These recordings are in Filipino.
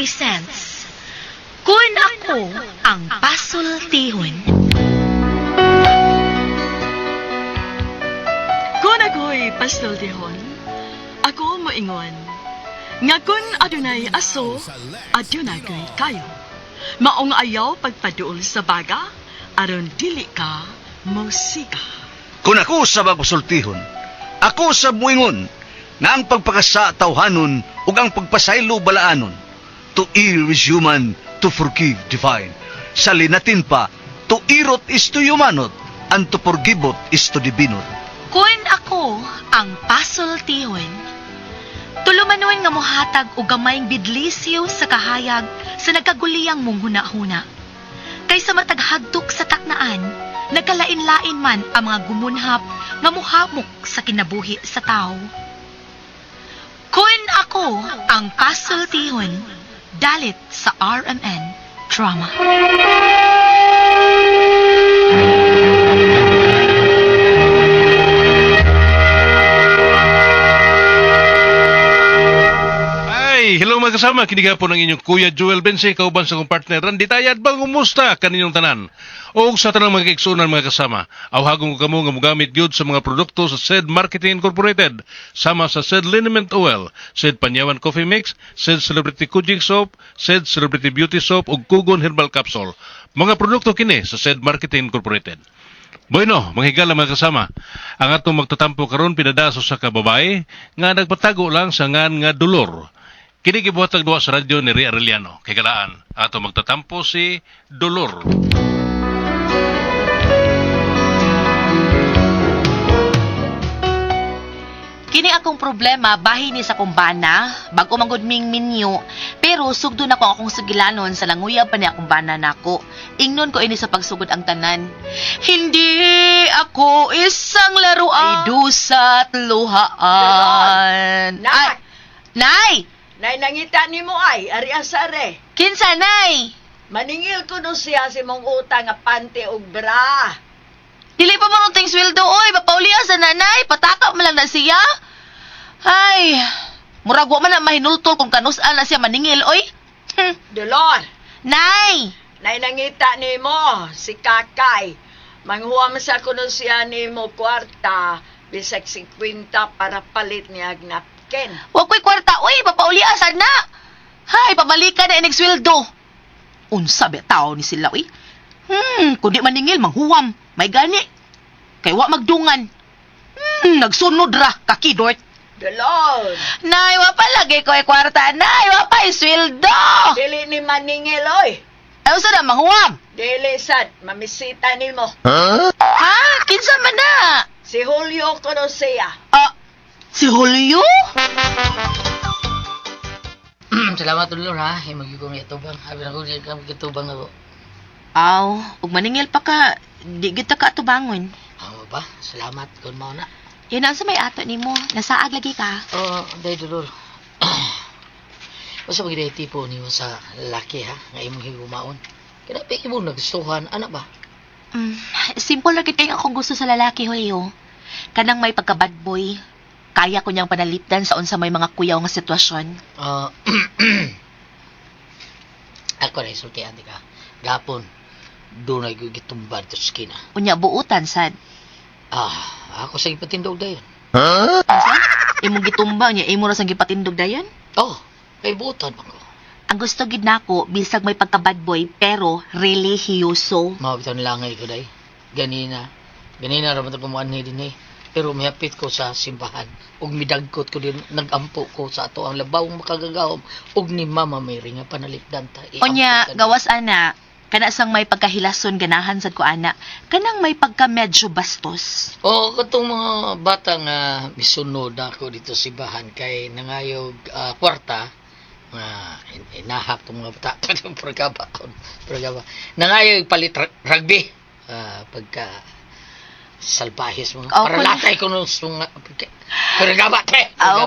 presents Kun Ako Ang Pasultihon. Kung ako'y pasultihon, ako moingon. Nga kun adunay aso, adunay ko'y kayo. Maong ayaw pagpaduol sa baga, aron dili ka musika. Kung ako sa magpasultihon, ako sa muingon, nga ang pagpakasa tawhanon ug ang pagpasaylo balaanon. To err is human, to forgive divine. Sa linatin pa, to irot is to humanot, and to forgivot is to divinot. Kun Ako Ang Pasultihon. Tulumanon nga mohatag og gamayng bidlisyo sa kahayag sa nagkaguliyang mong huna-huna. Kaysa mataghagtok sa taknaan, nagkalain-lain man ang mga gumunhap nga muhamok sa kinabuhi sa tao. Kun Ako Ang Pasultihon, dalit sa RMN Drama. Hello mga kasama, kiniga po ng inyong Kuya Joel Bense, kauban sa kong partner Randy Tayad, bang umusta kaninyong tanan? O sa tanang mga kaigsunan mga kasama, awhagong ko kamo nga mugamit gyud sa mga produkto sa SED Marketing Incorporated, sama sa SED Liniment Oil, SED Panyawan Coffee Mix, SED Celebrity Kujing Soap, SED Celebrity Beauty Soap, ug Kugon Herbal Capsule. Mga produkto kini sa SED Marketing Incorporated. Bueno, mga higala mga kasama, ang atong magtatampo karon pinadaso sa kababae nga nagpatago lang sa ngan nga dolor. Kini gibuhatag duwa sa radyo ni Ria Arellano. Kay galaan, ato magtatampo si Dolor. Kini akong problema bahin ni sa kumbana, bago manggudming minyo, pero sugdo na ko akong sugilanon sa languyab pa ni akong bana nako. Ingnon ko ini sa pagsugod ang tanan. Hindi ako isang laruan. Ay dusat luhaan. Nay! Nay! Nay, nangita ni mo ay, ari asare. Kinsa, Nay? Maningil ko no siya si mong utang nga panty ug bra. Dili pa mo ting sweldo, oy. Papauliya sa nanay. Pataka mo lang na siya. Ay, murag wa man na mahinultol kung kanus-an na siya maningil, oy. Dolor, Nay! nay nangita ni mo, si Kakay. Manghuwam sa kuno siya ni mo kwarta, bisag 50 para palit niya napkin. Wa ko'y kwarta, oy. Papauliya sa na. Hay, pabalikan na inig sweldo. Unsa ba tao ni sila, oy. Kundi maningil, manghuwam. May gani. Kay wa magdungan. Nagsunod ra, kakidort. Dolor, Nay, wa pa lagi ko'y kwarta. Nay, wa pa sweldo. dili ni maningil, oy. Ay, usa na, manghuwam. Dili sad, mamisita ni mo. Ha? Kinsa man na? Si Julio kuno siya. Si Julio? Salamat tulong ha. Magiging itubang. Habi na ko di ka magitubang ako. Aw, ug maningil pa ka, di kita ka atubangon. Ano ba? Salamat kung mao na. Yan ang sa may ato nimo, nasaag lagi ka. Dahil dulor. Basta magiging tipo niyo sa lalaki ha. Nga imong higumaon. Kaya pa imong nagustuhan. Ano ba? Simple lang kita yung akong gusto sa lalaki, Julio. Kanang may pagka-bad boy. Kaya ko niyang panalipdan sa unsa may mga kuyaw nga sitwasyon. Ako na isultihan di ka. Gapon, doon ay gitumbad to sa skina. Unya buutan, sad. Ako sa ipatindog dayon. Imong gitumba niya, imo ra sang gipatindog dayon. May buutan ako. Ang gusto gid nako, bisag may pagka-bad boy, pero relihiyoso. Mabitaw nilangay ko day. Ganina raman ito kumuanhi din eh. Pero mayapit ko sa simbahan. Ug midagkot ko din, nagampo ko sa ato ang labawang makagagawom. Ug ni Mama Mary nga panalipdan ta. Onya, gawas ana, kana sang may pagkahilason ganahan sad ko ana, kanang may pagka medyo bastos. Katong mga bata nga misunod ako dito sa simbahan kay nangayog kwarta, inahak tong mga bata. Pergaba. Nangayog palit rugby. Pagka salbahis mo. Para latay ko nung pergaba.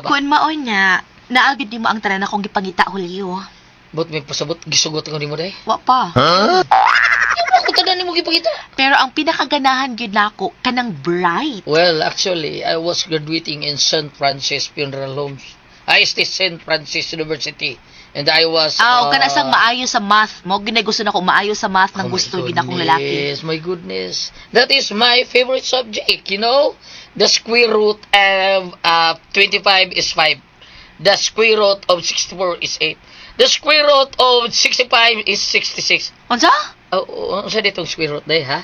Kun maon niya, naagid nimo ang tanan akong gipangita, Julio. But may pasabot, gisugot ko ni mo day. Wa pa. Ako tanan ni mo gipakita. Pero ang pinakaganahan gyud nako kanang bright. Well, actually, I was graduating in St. Francis Funeral Homes. St. Francis University And I was... Kana sang maayo sa math. Mo ginay gusto nako maayo sa math nang gusto gid akong lalaki. Yes, my goodness. That is my favorite subject, you know? The square root of 25 is 5. The square root of 64 is 8. The square root of 65 is 66. Unsa? Unsa ditong square root day, ha?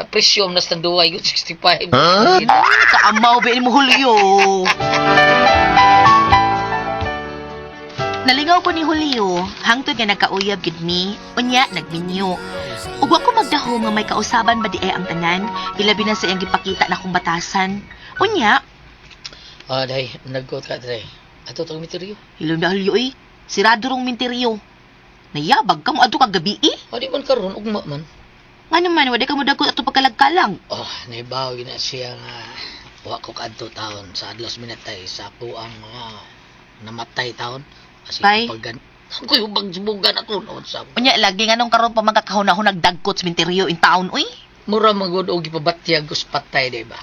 Presume na standuay yun, 65. Kaamaw ba mo Julio? Nalingaw ko ni Julio, hangtod nga nagkauyab gid mi, unya nagminyo. Ug wa ko magdaho nga may kausaban ba di ang tanan, ilabi na sa iyang gipakita na kong batasan. Unya, Day, nag-quote ka, Day. Ato itong misteryo. hilom na Julio eh, sirado rong minteryo. Nayabag ka mo ato kagabi eh. Di man karon ugma man. Nga naman, wala ka mo dagkot ato pagkalagkalang. Naibaw na siya nga wa ko kadto taon sa adlas minatay sa ako ang mga namatay taon. Kasi Bay. paggan ko yung bagsubugan ako noon sa Unya, lagi nga nung karon pa magkakahunahon nagdagkot sa minteryo in town, uy. mura magud og gipabatyag us patay, di ba?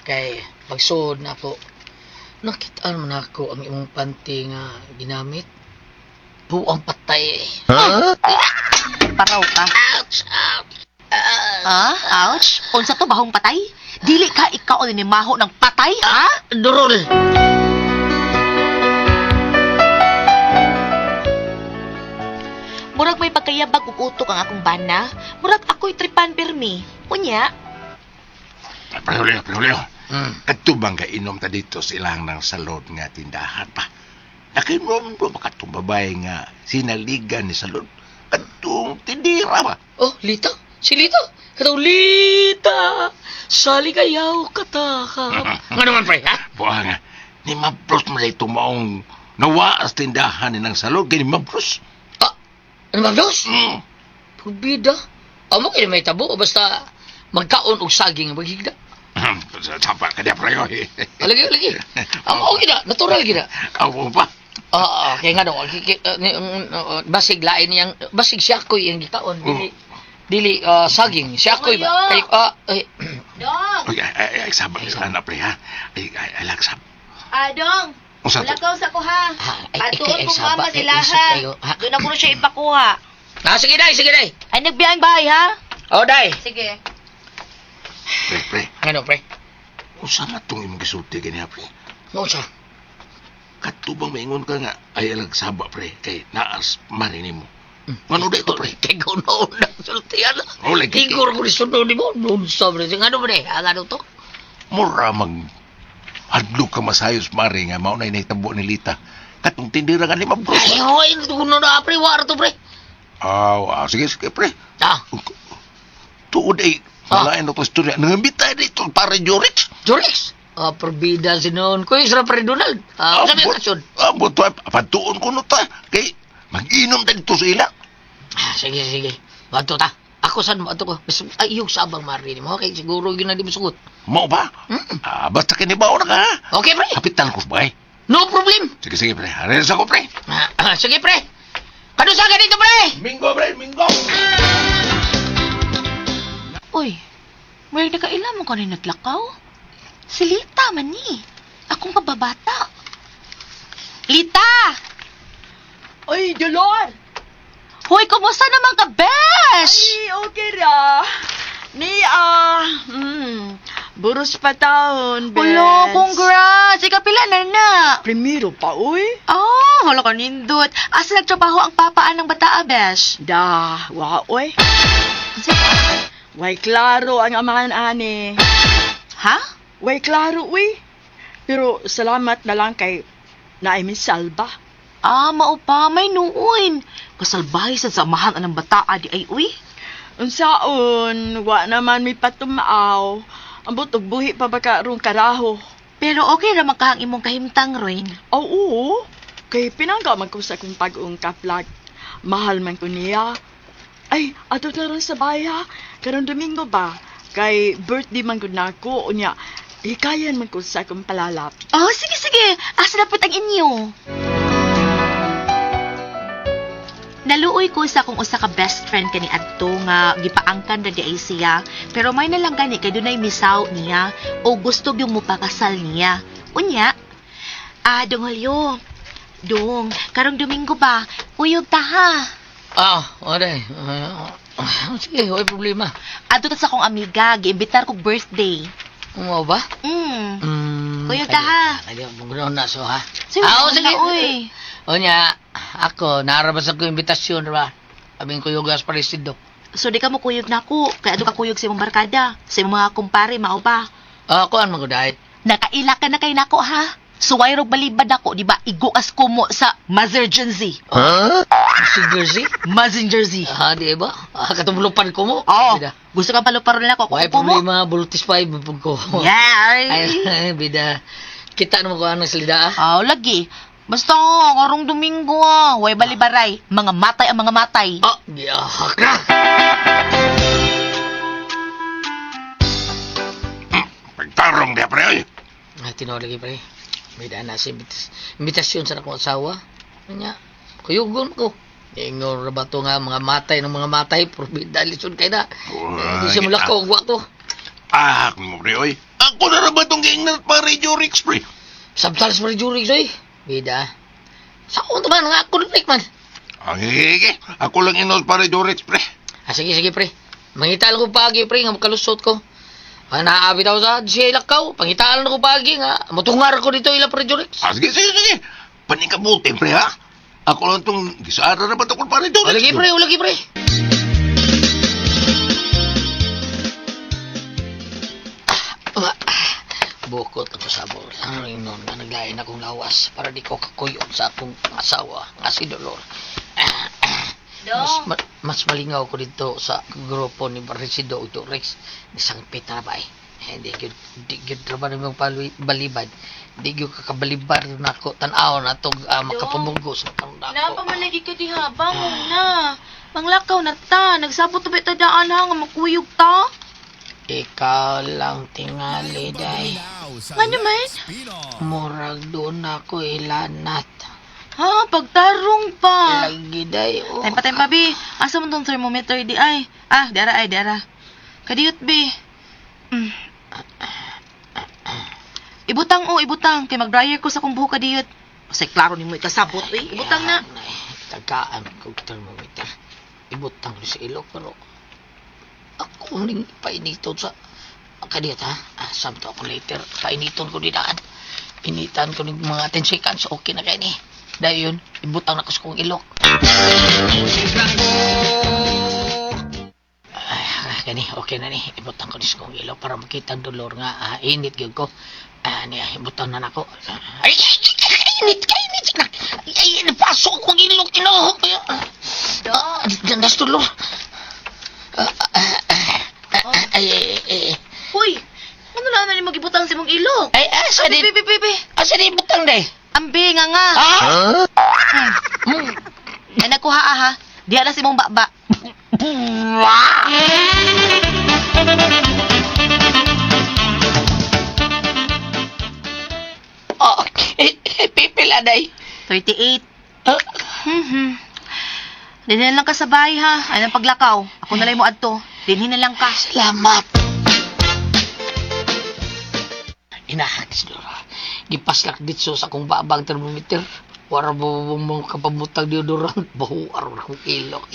Kay pagsuod na ako nakitaan man ako ang imong panty nga ginamit. Buang patay. Paraw ka. Ouch! Ouch! Ouch? Unsa to bahong patay? Dili ka ikaw ni maho ng patay, ha? Durol! Murag may pagkayabag ug utok ang akong bana. Murag ako'y tripan permi. Unya, Prehulio. Katubang ka inom ta dito sa ilang ng salod nga tindahan pa. Nakinom mo makatong babae nga sinaligan ni salod. Katong tindira ba? Oh, Lita? Si Lita? Katong Lita! Saligayaw katakap. Nga naman, pre, ha? Buha nga, ni Mabros mo na itong maong nawaas tindahan ni ng salod kay ni Mabros. Ano ba, Dos? Mm. Pubida. Amo kayo may tabo o basta magkaon og saging ang maghigda. Tapa ka niya, preyo. Lagi. Amo okay na, natural gina. Ako pa. Kaya nga daw, basig lain niyang, basig siya ko'y yung gikaon. Dili saging. Siya ko'y ba? Ay, Dong! Ay, sabang sana, pre, ha? Ay, lagsab. Dong! Usa to? Lakaw sa ko, ha? Patuon ko mama sila, isip ha? kayo, ha? Doon ako na siya ipakuha. Sige, day. Ay, nagbiyang bahay, ha? Day. Sige. Pre. Ano, pre? Usa na itong imong gisulti kaniya, pre. Ano siya? Katubang maingon ka nga, ay lagsaba, pre. Kay naas marini mo. Ano dito, pre? Kay ganoon na sultiyan. Oh, lagi. Tigor ko ni sunod mo. Noon sa pre. Ano ba, ano to? Mura hadlok ka masayos, mari nga maunay na itabo ni Lita. Katong tindira nga ni Mabros. Ay, hoy, tuno na, pre. Wara to, pre. Sige, pre. Ah, Tuod ay, malayan na ito istorya. Nangambita dito para Jorix. Jorix. Perbida si noon. Kuy, sarap pre Donald. Sabi ka, Sud. Buto ay, patuon ko no ta. Kay, mag-inom na dito sa ila. Sige. Bato ta. Ako saan mo, ato ko. Ayog sa abang marini mo. Okay, siguro yun na di mo sugot. Mau ba? Basta kinibaw na ka, ha? Okay, pre. Kapitan ko ba, No problem. Sige, pre. Hares ako, pre. Sige, pre. Kadusa ka dito, pre. Mingo, pre, mingo. Uy, may nakailan mo ka rin naglakaw? Si Lita man ni. Akong kababata. Lita! Ay, Dolor! Hoy, kumusta naman ka, besh? Ay, okay ra. Buros pa taon, Bes. Hello, congrats! Ikapila na na. Primero pa, uy. Wala ka nindot. Asa nagtrabaho ang papaan ng bata, besh? Wa, uy. Way klaro ang amahan, ani. Ha? Way klaro, uy. Pero salamat na lang kay naay Miss Salva. Mao pa, may nuuin. Kasalbahay sa samahan ng bata, di ay uy. Unsaon, wa naman may patumaaw. Ang butog buhi pa ba ka rong karaho? Pero okay ra makahang imong kahimtang, Royn. Oo, kay pinangga man ko sa kong pag-ung kaplag. Mahal man ko niya. Ay, ato na rin sa baya. Karong Domingo ba? Kay birthday man ko na ako. Unya, hikayan man ko sa akong palalap. Sige. Asa na ang inyo? Naluoy ko sa akong usa ka best friend kani adto nga gipaangkan ra di ay siya, pero may nalang gani kay dunay misaw niya o gusto gyud mo pakasal niya. Unya, Dong Julio, Dong, karong Domingo ba? Uyog ta ha. Oday. Sige, wala problema. Adto ta sa akong amiga, giimbitar kog birthday. Mo ba? Uyog ta ha. Kaya mo na so ha. Sige, sige. uy. Onya, ako narabas ako imbitasyon ba. Abing ko yugas parisido. So di ka mo kuyog na ako, kaya adto ka kuyog sa imong barkada, sa imong mga kumpare, mao ba? Kuan mo ko dahil. Nakaila ka na kay nako ha. Suway rog balibad ako, di ba? Iguas ko mo sa Mazinger-Z. Si Jersey? Mazinger-Z. Di ba? Katumulopan ko mo. Oo. Bida. Gusto ka paluparon na ako. Why Kukupo mo? problema, bultis pa ibubog ko. Yeah. Ay, bida. Kita naman ko anong salida ah. Lagi. Basta, karong Domingo way balibaray. Mga matay ang mga matay. Giyahak na. Pagtarong dia, pre, oy. Tinood lagi pre. Bida na si imbitasyon sa akong asawa. Kanya, kuyugon ko. Ingor na ba ito nga mga matay ng mga matay? Pero bida, lisod kayo na. Hindi siya mula ko, guwa to. Mo, pre, oy. Ako na naman itong gaingnat pa Radio Rix, pre. Samtals pa rin jurig, soy. Bida. Saan naman nga ako naglik man? Sige. Ako lang inol pa Radio Rix, pre. Sige, pre. Mangital ko pagi, pre, nga makalusot ko. Naabit ako sa siya ilakaw. Pangitaan ko pagi nga. Matungar ko dito ilang pre-jurix. Sige. Panikabuti, pre, ha? Ako lang itong gisara na ba't ako pa Radio Rix. Ulagi, pre. Bukot ako sa bol. Ang ringnon na naglain akong lawas para di ko kakuyog sa akong asawa nga si Dolor. Mas malingaw ko dito sa grupo ni Barresido ito, Rex. Isang pita ba eh. Hindi gyud trabaho ng balibad. Di gyud kakabalibar na ako tan-aw na tog makapamunggo sa tanda ko. Napamalagi ka diha, bangon na. Manglakaw na ta. Nagsabot na ba ita daan ha, nga makuyog ta? Ikaw lang tingali, day. Ano man? Murag doon ako ilanat. Ha, pagtarong pa. Lagi, day. Time pa, bi. Asa mo tong thermometer di ay? Dara. Kadiyot, bi. Ibutang. Kay mag-dryer ko sa kong buhok kadiyot. Kasi klaro ni mo ikasabot, eh. Ibutang na. Tagaan ko thermometer. Ibutang ko sa ilok, pero ako ning painiton sa kadiyot, ha? Samto ako later. Painiton ko dinaan. Initan ko ng mga 10 seconds. Okay na kayo ni. Dahil yun, ibutang na ko sa kong ilok. Gani, okay na ni. Ibutang ko sa kong ilok para makita ang dolor nga. Init yun ko. Ibutang na nako. Ay, init. Ay, napasok kong ilok. Gandas dolor. Hoy, ano na ni mag-ibutang sa mong ilok? Ay, asa din. Asa din ibutang, day? Ambi nga. Ay, nakuha ha. Di ala si mong baba. Pipila, day. 38. Dinhin lang ka sa bahay ha. Ay nang paglakaw. Ako na lang mo adto. Dinhin na lang ka. Salamat. Inahakis doon. Gipaslak dito sa akong babang thermometer. Wara mo kapabutang deodorant. Bahuar akong ilok.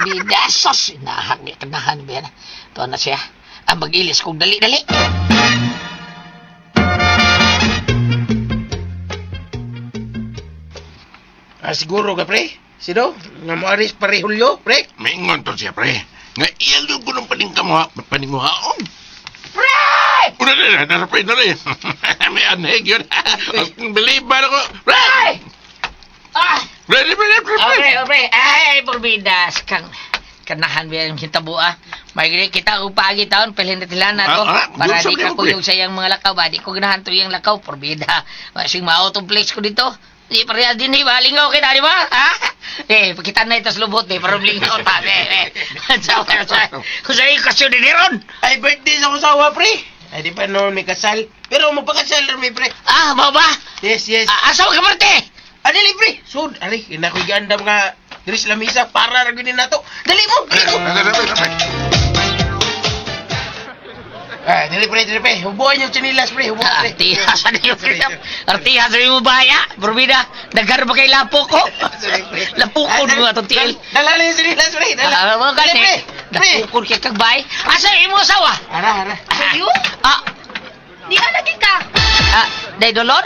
Bidasos. Inahak niya kanahan. Ito na siya. Mag-ilis kong dali. Siguro ka, pre? Sino? Nga mo aris parehulyo, pre? Maingon to siya, pre. Nga iyalo ko ng paninguhaon. Pre! Una, pre. May anheg yun. Believe ako. Pre! Pre! Pre. Ay, porbidas. Kanahan ba yung hintabua? May kita ko pagi taon, pelhin na tilan na to. Para di ka kuyog sa iyang mga lakaw ba? Di ko ganahan to yung lakaw, porbida. Masing ma-autoplex ko dito. Di pareha din balingaw kita, di ba? Ha? Pakita na itas lubot, para blingaw ta. Kung sa'yo kasyo din ron. Ay, birthday sa kusawa, pre. Ay, di pa noon may kasal. Pero magpakasal rin may pre. Mau ba? Yes. Asaw ka, parte? Dali, pre. So, kinakoy gandam nga. Diris lamisa, para rin na to. Dali mo. Dire pre. Hubuan yung chinilas pre. Hubuan pre. Artihas ano yung Artihas ano mo baya? Bromida, nagkaroon ba kay lapo ko? Lapo ko mga itong tiil. Dala yung chinilas pre. Dala. Mga gani. Pre. Lapo ko kay kagbay. Asa imo asawa? Ara. Sayo? Ah, Di ka lagi ka. day dolor?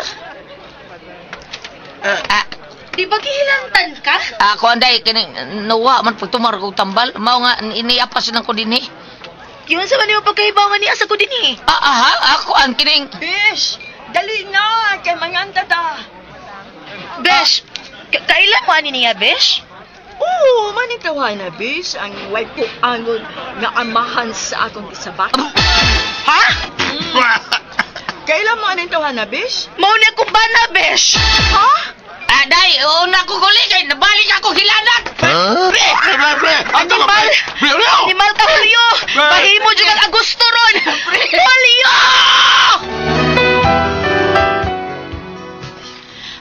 Di ba gihilantan ka? Ako anday kining nawa man pagtumar ko tambal. Mao nga iniapas lang ko dinhi. Yun sa man yung pagkahibangan ni asa ko din eh. Ako ang kining. Bish, dali na, kay manganta ta. Besh, kailan mo ani niya, Besh? Oo, manitawa na, Bish, ang wife ko angon nga amahan sa akong isabak. Ha? Kailan mo anitawa na, Bish? Mauna akong bana, Besh. Ha? Day, una ko guli kay nabalik ako hilanat. Pre! Animal! Animal ka, Julio! Pahimo dyan ang Agusto ron! Julio!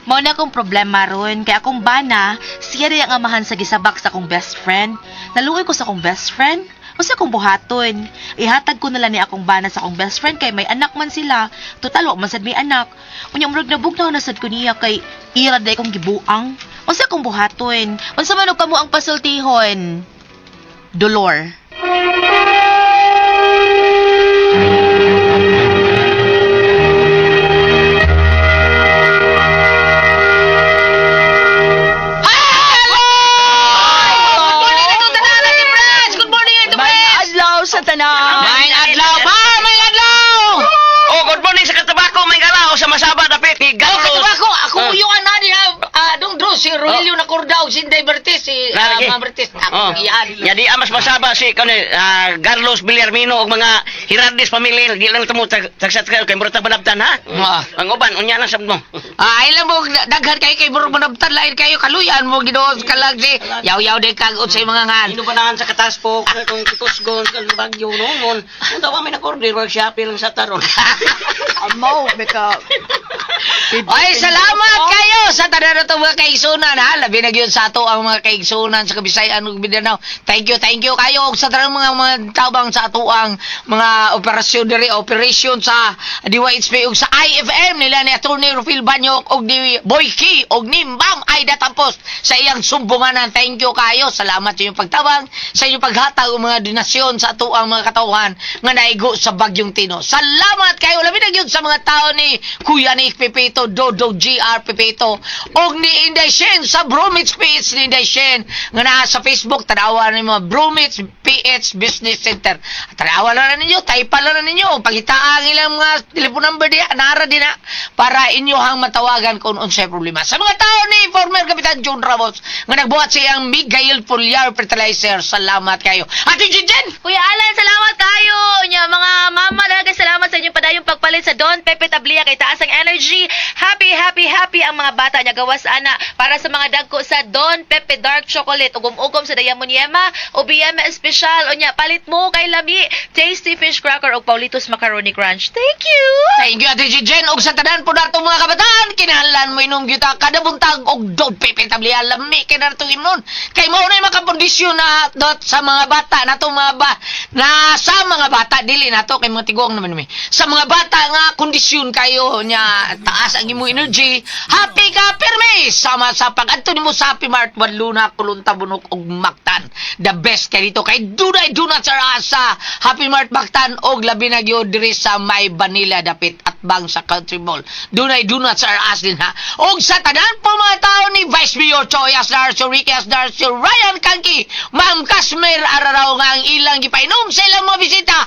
Mao na akong problema ron, kaya akong bana, siya rin ang amahan sa gisabak sa akong best friend. Naluoy ko sa akong best friend, o sa akong buhaton. Ihatag ko nala ni akong bana sa akong best friend kay may anak man sila. Total, man sad may anak. Unya murag nabugnaw na sad ko niya kay ira day kong gibuang. O sa akong buhaton. Unsa man og kamo ang pasultihon? Dolor. Sa tanan. May adlaw pa, may adlaw. Oh, good morning sa katabako. May galaw sa masaba dapit ni Carlos. Ako yung ana diha dong dro si Rogelio na Cordao si Inday Bertis si Lagi. Ma'am Bertis. Ako iyan. Jadi amas masaba si Carlos Villarmino og mga Hirardis family di lang tamo tagsat kayo kay murag banabtan ha. Ang uban unya lang sabno. Ilang mo daghan kay murag manabtan lain kayo kaluyan mo gidoon kalag si yaw-yaw de kag unsay mga ngan. Inubanahan sa katas po kung kusgon kan bagyo noon. Ang tawa may nakorder wag Shopee lang sa taron. Amaw, beka. Ay, salamat kayo sa tanan na mga kaigsunan ha. Labi na yun sa ato ang mga kaigsunan sa Kabisayan ug Mindanao. Thank you kayo og sa tanan mga tabang sa ato ang mga operasyon sa DYHP ug sa IFM nila ni Attorney Rufil Banyok og ni Boyki og ni Ma'am Aida Tampos sa iyang sumbunganan. Thank you kayo. Salamat sa inyong pagtabang, sa inyong paghatag og mga donasyon sa ato ang mga katawhan nga naigo sa Bagyong Tino. Salamat kayo. Labi na yun sa mga tao ni Kuya Nick Pepito, Dodo GR Pepito, og ni Inday Shen sa Bromits PH ni Inday Shen nga naa sa Facebook. Tanawan ni mga Bromits PH Business Center. Tanawan na ninyo, type na ninyo, pagitaang ilang mga telephone number diya, nara din na para inyohang matawagan kung unsay problema. Sa mga tao ni former Kapitan John Ramos nga nagbuhat siyang Miguel Foliar Fertilizer, salamat kayo. Ate Jen! Kuya Alan, salamat kayo. Nya mga mama, lagi salamat sa inyong padayong pagpalit sa Don Pepe Tablia kay taas ang energy. Happy ang mga bata niya gawas ana para sa mga dagko sa Don Pepe Dark Chocolate ugom-ugom sa Diamond Yema o BM Special. Unya palit mo kay lami tasty fish cracker o Paulitos macaroni crunch. Thank you. Thank you, Ate Jen. Og sa tanan po nato mga kabataan, kinahanglan mo inom gyud kada buntag og Don Pepe Tablia lami kay nato imnon. Kay mao na makapondisyon na dot sa mga bata nato mga na sa mga bata dili nato kay mga tiguang naman mi. Sa mga bata nga kondisyon kayo nya taas ang imong energy. Happy ka perme sama sa pag-adto nimo sa Happy Mart Wadluna Kulunta Bunok og Mactan. The best kay dito kay dunay donut sa Happy Mart Mactan og labi na gyud diri sa May Vanilla dapit at bang sa Country Mall. Dunay donuts are as din ha. Og sa tanan po mga tao ni Vice Mayor Choy Asdar, Ricky Asdar, Ryan Kanki, Ma'am Kasmer Araraw nga ang ilang gipainom sa ilang mga bisita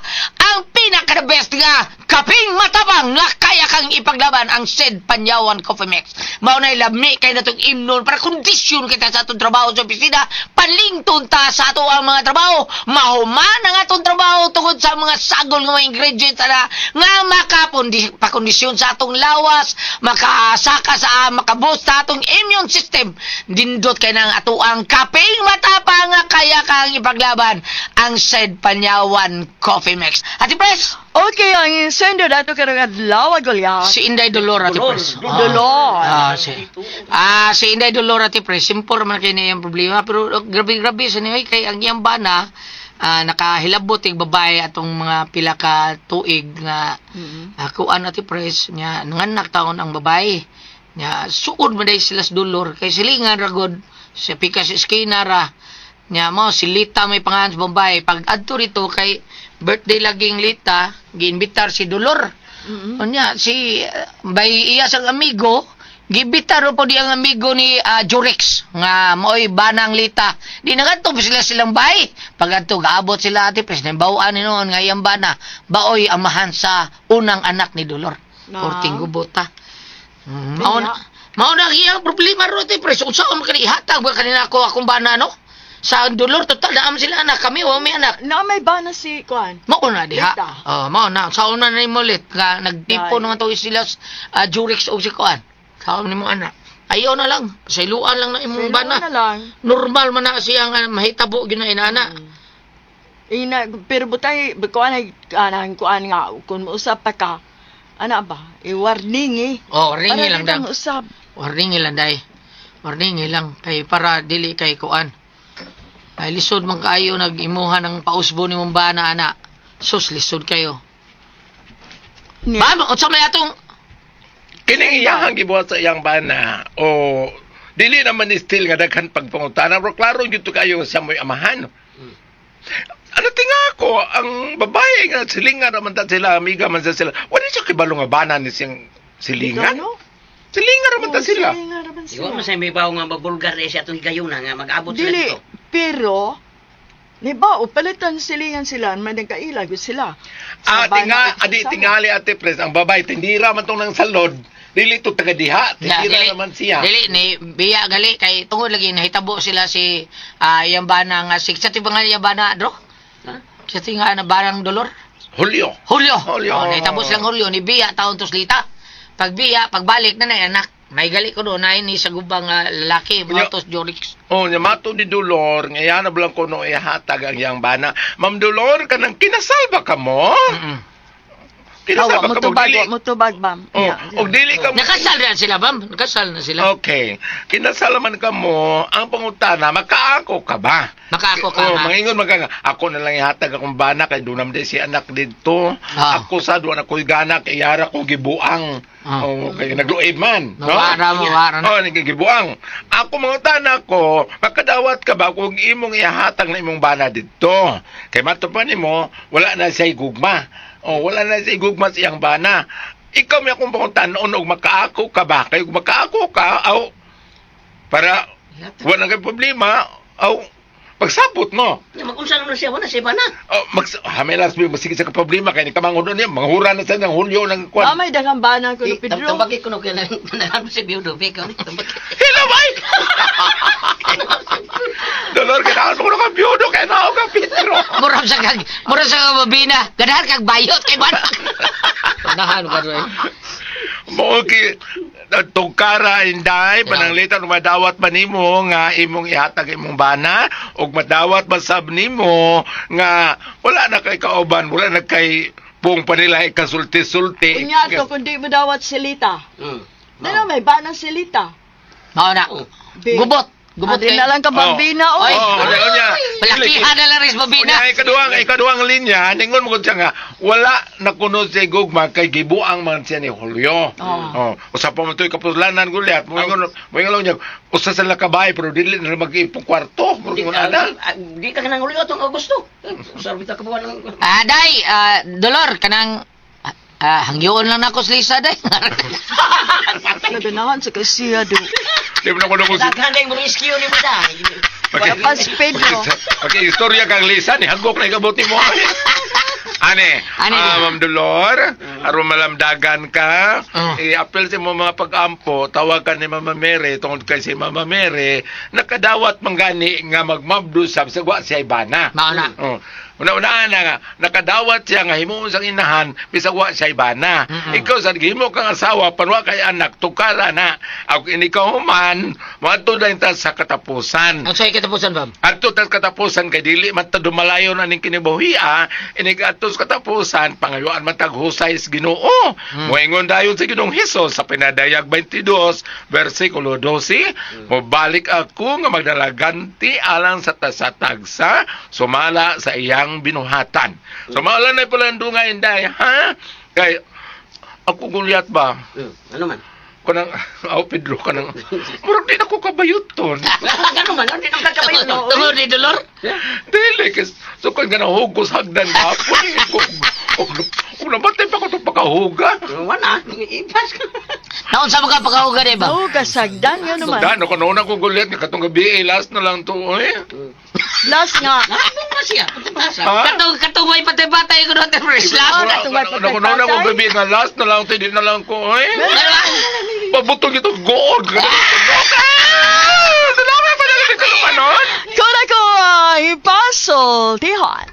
ang pinaka-best nga kaping matabang nga kaya kang ipaglaban ang Sed Panyawan Coffee Mix. Mao na lami kay natong imnon para kondisyon kita sa atong trabaho sa opisina, palington ta sa ato ang mga trabaho, mahuman ang atong trabaho tungod sa mga sagol nga mga ingredients na nga makapakondisyon sa atong lawas, makasaka sa makaboost sa atong immune system. Dindot kay nang ato ang kaping matapang nga kaya kang ipaglaban ang Sed Panyawan Coffee Mix. Ati Pres, Okay, ang sendo dato karong adlaw agolya. si Inday Dolor Ati Pres. Dolor. Si Inday Dolor Ati Pres, simple man kay niya yung problema pero grabe sa niya kay ang iyang bana nakahilabot yung babae atong mga pila ka tuig nga kuan ati pres nya nanganak taon ang babae nya suod man day sila sa dulor kay silingan ragod sa pika sa eskina ra nya mo si Lita may pangalan sa babae pag adto rito kay birthday laging Lita giinbitar si dulor nya si bay iya sang amigo gibitar po di ang amigo ni Jurex nga mo'y banang Lita. Di nagadto pa silang bay. Pag gaabot sila ati pres na bawaan ni noon nga iyang bana. Baoy amahan sa unang anak ni Dolor. Porting gubota. Mao na iyang problema ro ati pres. Unsa man kani ihatag ba kanina ako akong bana no? Sa Dolor total na sila anak kami o may anak. Na may bana si Kuan. Mao na diha. Lita. Mao na sa una na imulit nga nagtipo nang to sila Jurex o si Kuan. Sao ni mo anak. Ayaw na lang. Sailuan lang na imong bana. Na lang. Normal man na siya nga mahitabo ginainana. Pero butay, kuan ay kuan nga, kung mausap pa ka, ana ba, warning Warning lang daw. usap. Warning lang day. Warning lang kay para dili kay kuan. Ay lisod man kaayo nag-imuha ng pausbo ni mong bana ana. Sus lisod kayo. Ma'am, unsa may atong Kining iyahang gibuhat sa iyang bana o dili naman ni still nga daghan pagpangutana pero klaro gyud to kayo sa mo'y amahan. Ano tinga ako ang babae nga silingan naman ta sila amiga man sa sila. Wala siya kibalo nga bana ni siyang silingan. Silingan naman ta sila. Iwa mo sa may bawo nga mabulgar siya atong higayuna nga mag-abot sila Dili, dito. pero, ni ba, palitan silingan sila, may nagkailag sila. Sa bana at sa tingali ate pres ang babae tindira man tong nang salod. Dili to taga diha, tindira naman siya. Dili ni biya gali kay tungod lagi nahitabo sila si iyang bana nga sa tibangan iyang bana dro. Sa tinga na barang dolor. Julio. Julio. Nahitabo silang Julio ni biya taon tos Lita. Pag biya pagbalik na anak. May gali ko doon na ni sa gubang lalaki matos Jorix. Nya mato ni Dolor, ngayon na blang ko no ihatag ang iyang bana. Ma'am Dolor, kanang kinasal ba ka mo? Kinasal ba ka mo? Dili? Mutubag, ma'am. Og dili ka mo. Nakasal na sila, bam. Nakasal na sila. Okay. Kinasal man ka mo, ang pangutana, makaako ka ba? Makaako ka ha? Mangingon ako na lang ihatag akong bana kay dunam di si anak dito. Ako sa duan ako'y gana kay yara ko gibuang. Kay nagluib man. Mawara na. Nagigibuang. Ako mangutana ko, makadawat ka ba kung imong ihatag na imong bana dito? Kay matupan nimo, wala na siya gugma. Wala na siya gugma siyang bana. Ikaw may akong panguntan noon og makaako ka ba? Kaya kung makaako ka, para wala kang problema, pagsabot mo. Mag-unsa naman siya, wala siya ba na? Hamelas mo, masige sa problema, kaya nagkamangod niya, manghura na sa ng Hulyo ng kwan. May dagang bana ko, Pedro. Tambagi ko na kaya nanahan mo si Biudo, Beka. Hello, Mike! Dolor, kailangan mo ka Biudo, kaya na ako ka Pedro. Murag sa mabina. Ganahan kag bayot kay bana. Ganahan ka rin. Okay, tungkara inday pananglitan madawat man nimo nga imong ihatag imong bana ug madawat masab nimo nga wala na kay kauban, wala na kay buong panila kasulti-sulti. Unya to kundi mo dawat silita. Dala may bana silita. Mao na. Gubot. Adin na lang ka babina oy. Palakihan na lang rin babina. Ikaduhang linya, ningon mo siya nga, wala na kuno si Gugma kay gibuang man siya ni Julio. Usa pa mo ito'y kapuslanan guliat. Moingon lang niya, usa sila kabay, pero dili na mag-ipong kwarto. Di ka nang Julio itong Augusto. Sarbi ka kabuan lang. Day, Dolor, kanang hangyoon lang na ako sa Lisa, day. Naganahan sa kasiya do. Di mo na ko nung Daghan din mo rescue ni mo da. Pas Pedro. Okay, istorya kang Lisa, ni hagok na ikabuti mo. Ma'am Dolor, aron malamdagan ka, i-apel sa mga pag-ampo, tawagan ni Mama Mary, tungkol kay si Mama Mary, nakadawat manggani nga magmabdo sa sagwa siya ibana. Mauna. Una-una nga, nakadawat siya nga himuon sang inahan, bisagwa siya ibana. Ikaw sa himo kang asawa, panwa kay anak, tukara na. Ako inikaw man, mato na ta sa katapusan. Ang sa'yo katapusan, Bam? Ato tas katapusan kay dili man ta dumalayo na ning kinibuhi inig ato Pagkatapos katapusan, pangayuan man taghusay sa Ginoo. Moingon dayon sa Ginoong Hesus sa pinadayag 22, versikulo 12, mobalik ako nga magdalaganti alang sa tasatagsa, sumala sa iyang binuhatan. Sumala na pala nga inday, ha? Kay, ako gulyat ba? Ano man? Kanang, Pedro, kanang, murag din ako kabayuton. Ano man? Hindi naman kakabayo. Tungod ni Dolor? Dili, kasi so kung ganahugos hagdan hapon, kung nabatay pa ko itong pakahuga. Wala. Ipas ka. Naon sa mga pagkahuga di ba? Oo, kasagdan nga naman. Dan, ako nauna ko gulit, katong gabi, last na lang to, eh. Last nga. Ano ba siya? Ha? Katong may patay-patay ko doon. Islam. Nauna ko gabi, nga last na lang, hindi na lang ko, eh. Pabutong ito, gold. Salamat pa na kasi kalumanon. Kung ako ay pasultihan.